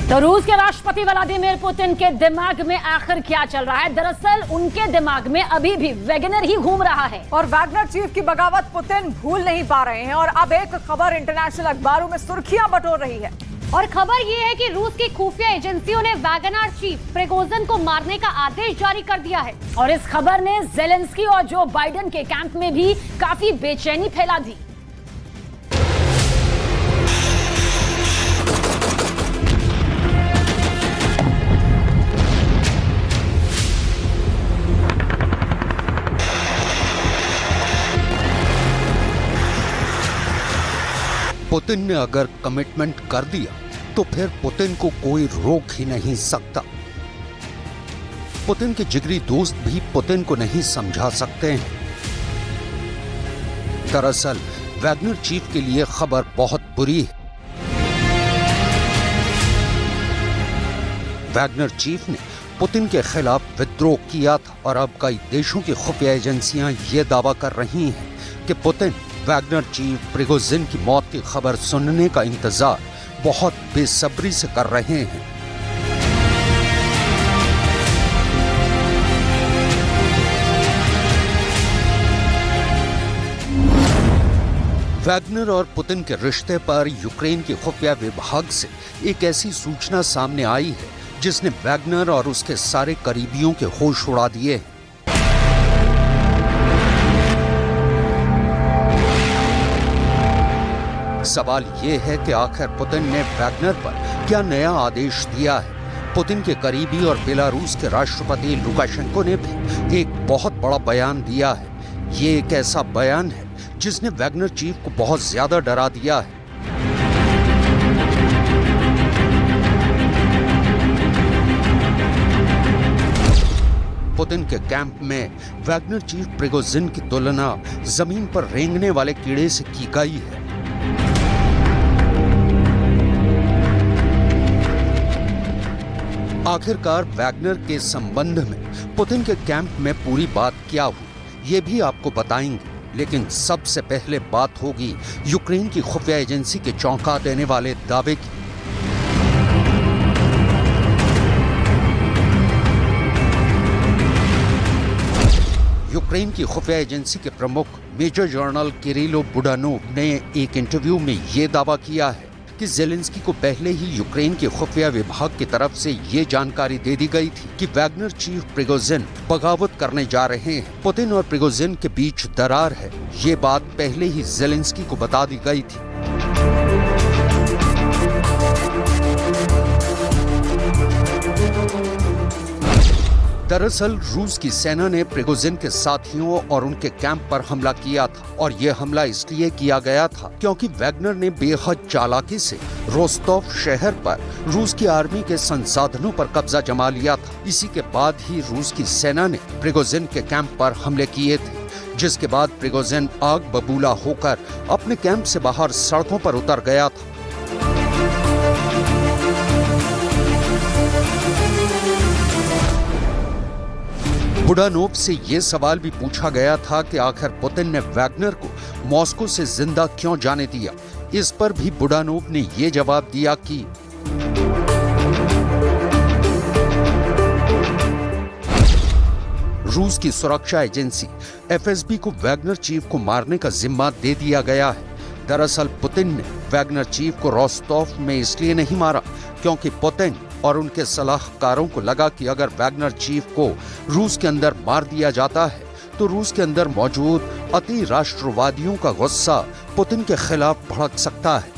तो रूस के राष्ट्रपति व्लादिमीर पुतिन के दिमाग में आखिर क्या चल रहा है? दरअसल उनके दिमाग में अभी भी वैगनर ही घूम रहा है और वैगनर चीफ की बगावत पुतिन भूल नहीं पा रहे हैं। और अब एक खबर इंटरनेशनल अखबारों में सुर्खियां बटोर रही है और खबर ये है कि रूस की खुफिया एजेंसियों ने वैगनर चीफ प्रिगोजिन को मारने का आदेश जारी कर दिया है। और इस खबर ने जेलेंस्की और जो बाइडेन के कैंप में भी काफी बेचैनी फैला दी। पुतिन ने अगर कमिटमेंट कर दिया तो फिर पुतिन को कोई रोक ही नहीं सकता। पुतिन के जिगरी दोस्त भी पुतिन को नहीं समझा सकते हैं। दरअसल वैगनर चीफ के लिए खबर बहुत बुरी है। वैगनर चीफ ने पुतिन के खिलाफ विद्रोह किया था और अब कई देशों की खुफिया एजेंसियां ये दावा कर रही हैं कि पुतिन वैगनर चीफ प्रिगोजिन की मौत की खबर सुनने का इंतजार बहुत बेसब्री से कर रहे हैं। वैगनर और पुतिन के रिश्ते पर यूक्रेन के खुफिया विभाग से एक ऐसी सूचना सामने आई है जिसने वैगनर और उसके सारे करीबियों के होश उड़ा दिए हैं। सवाल ये है कि आखिर पुतिन ने वैगनर पर क्या नया आदेश दिया है। पुतिन के करीबी और बेलारूस के राष्ट्रपति लुकाशेंको ने भी एक बहुत बड़ा बयान दिया है। ये एक ऐसा बयान है जिसने वैगनर चीफ को बहुत ज्यादा डरा दिया है। पुतिन के कैंप में वैगनर चीफ प्रिगोजिन की तुलना जमीन पर रेंगने वाले कीड़े से की गई है। आखिरकार वैगनर के संबंध में पुतिन के कैंप में पूरी बात क्या हुई, ये भी आपको बताएंगे। लेकिन सबसे पहले बात होगी यूक्रेन की खुफिया एजेंसी के चौंका देने वाले दावे की। यूक्रेन की खुफिया एजेंसी के प्रमुख मेजर जनरल किरिलो बुडानोव ने एक इंटरव्यू में ये दावा किया है कि जेलेंस्की को पहले ही यूक्रेन के खुफिया विभाग की तरफ से ये जानकारी दे दी गई थी कि वैगनर चीफ प्रिगोजिन बगावत करने जा रहे हैं। पुतिन और प्रिगोजिन के बीच दरार है, ये बात पहले ही जेलेंस्की को बता दी गई थी। दरअसल रूस की सेना ने प्रिगोजिन के साथियों और उनके कैंप पर हमला किया था और यह हमला इसलिए किया गया था क्योंकि वैगनर ने बेहद चालाकी से रोस्टोव शहर पर रूस की आर्मी के संसाधनों पर कब्जा जमा लिया था। इसी के बाद ही रूस की सेना ने प्रिगोजिन के कैंप पर हमले किए थे, जिसके बाद प्रिगोजिन आग बबूला होकर अपने कैंप से बाहर सड़कों पर उतर गया था। बुडानोव से ये सवाल भी पूछा गया था कि आखिर पुतिन ने वैगनर को मॉस्को से जिंदा क्यों जाने दिया। इस पर भी बुडानोव ने ये जवाब दिया कि रूस की सुरक्षा एजेंसी एफएसबी को वैगनर चीफ को मारने का जिम्मा दे दिया गया है। दरअसल पुतिन ने वैगनर चीफ को रोस्टोव में इसलिए नहीं मारा क्योंकि पुतिन और उनके सलाहकारों को लगा कि अगर वैगनर चीफ को रूस के अंदर मार दिया जाता है तो रूस के अंदर मौजूद अति राष्ट्रवादियों का गुस्सा पुतिन के खिलाफ भड़क सकता है।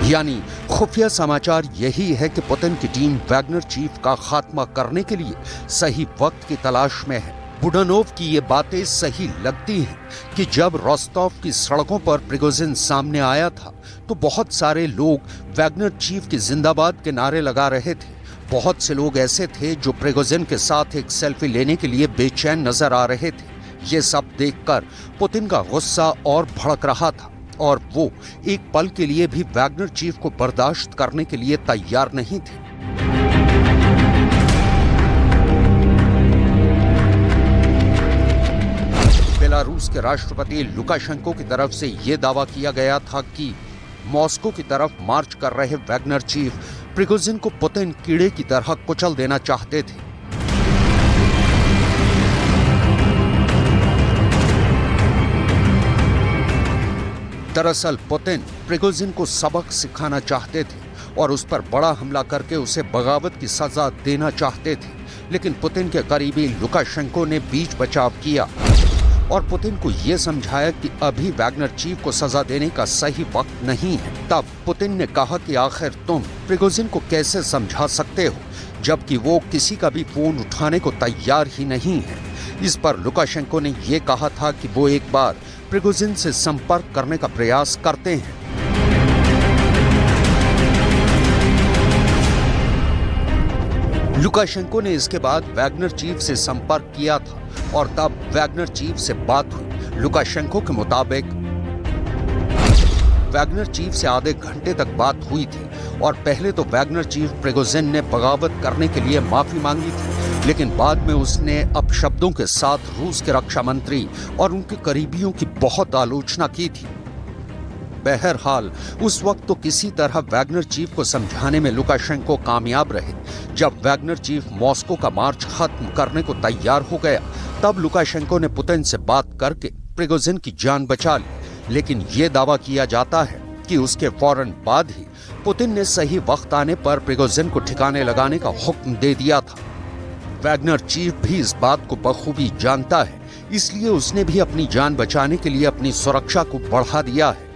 यानी खुफिया समाचार यही है कि पुतिन की टीम वैगनर चीफ का खात्मा करने के लिए सही वक्त की तलाश में है। बुडानोव की ये बातें सही लगती हैं कि जब रोस्टोव की सड़कों पर प्रिगोजिन सामने आया था तो बहुत सारे लोग वैगनर चीफ की जिंदाबाद के नारे लगा रहे थे। बहुत से लोग ऐसे थे जो प्रिगोजिन के साथ एक सेल्फी लेने के लिए बेचैन नजर आ रहे थे। ये सब देखकर पुतिन का गुस्सा और भड़क रहा था और वो एक पल के लिए भी वैगनर चीफ को बर्दाश्त करने के लिए तैयार नहीं थे। बेलारूस के राष्ट्रपति लुकाशेंको की तरफ से ये दावा किया गया था कि मॉस्को की तरफ मार्च कर रहे वैगनर चीफ प्रिगोजिन को पुतिन कीड़े की तरह कुचल देना चाहते थे। दरअसल पुतिन प्रिगोजिन को सबक सिखाना चाहते थे और उस पर बड़ा हमला करके उसे बगावत की सजा देना चाहते थे, लेकिन पुतिन के करीबी लुकाशेंको ने बीच बचाव किया और पुतिन को यह समझाया कि अभी वैगनर चीफ को सजा देने का सही वक्त नहीं है। तब पुतिन ने कहा कि आखिर तुम प्रिगोजिन को कैसे समझा सकते हो, जबकि वो किसी का भी फोन उठाने को तैयार ही नहीं है। इस पर लुकाशेंको ने यह कहा था कि वो एक बार प्रिगोजिन से संपर्क करने का प्रयास करते हैं। लुकाशेंको ने इसके बाद वैगनर चीफ से संपर्क किया था और तब वैगनर चीफ से बात हुई। लुकाशेंको के मुताबिक वैगनर चीफ से आधे घंटे तक बात हुई थी और पहले तो वैगनर चीफ प्रिगोजिन ने बगावत करने के लिए माफी मांगी थी, लेकिन बाद में उसने अपशब्दों के साथ रूस के रक्षा मंत्री और उनके करीबियों की बहुत आलोचना की थी। बहरहाल उस वक्त तो किसी तरह वैगनर चीफ को समझाने में लुकाशेंको कामयाब रहे। जब वैगनर चीफ मॉस्को का मार्च खत्म करने को तैयार हो गया, तब लुकाशेंको ने पुतिन से बात करके प्रिगोजिन की जान बचा ली, लेकिन यह दावा किया जाता है कि उसके फौरन बाद ही पुतिन ने सही वक्त आने पर प्रिगोजिन को ठिकाने लगाने का हुक्म दे दिया था। वैगनर चीफ भी इस बात को बखूबी जानता है, इसलिए उसने भी अपनी जान बचाने के लिए अपनी सुरक्षा को बढ़ा दिया है।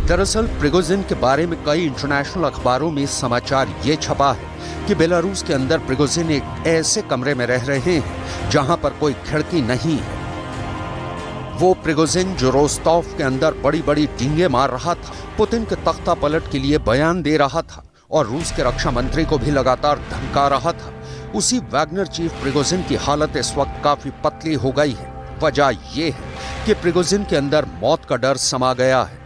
दरअसल प्रिगोजिन के बारे में कई इंटरनेशनल अखबारों में समाचार ये छपा है कि बेलारूस के अंदर प्रिगोजिन एक ऐसे कमरे में रह रहे हैं जहां पर कोई खिड़की नहीं है। वो प्रिगोजिन जो रोस्टोव के अंदर बड़ी बड़ी डींगे मार रहा था, पुतिन के तख्ता पलट के लिए बयान दे रहा था और रूस के रक्षा मंत्री को भी लगातार धमका रहा था, उसी वैगनर चीफ प्रिगोजिन की हालत इस वक्त काफी पतली हो गई है। वजह यह है कि प्रिगोजिन के अंदर मौत का डर समा गया है।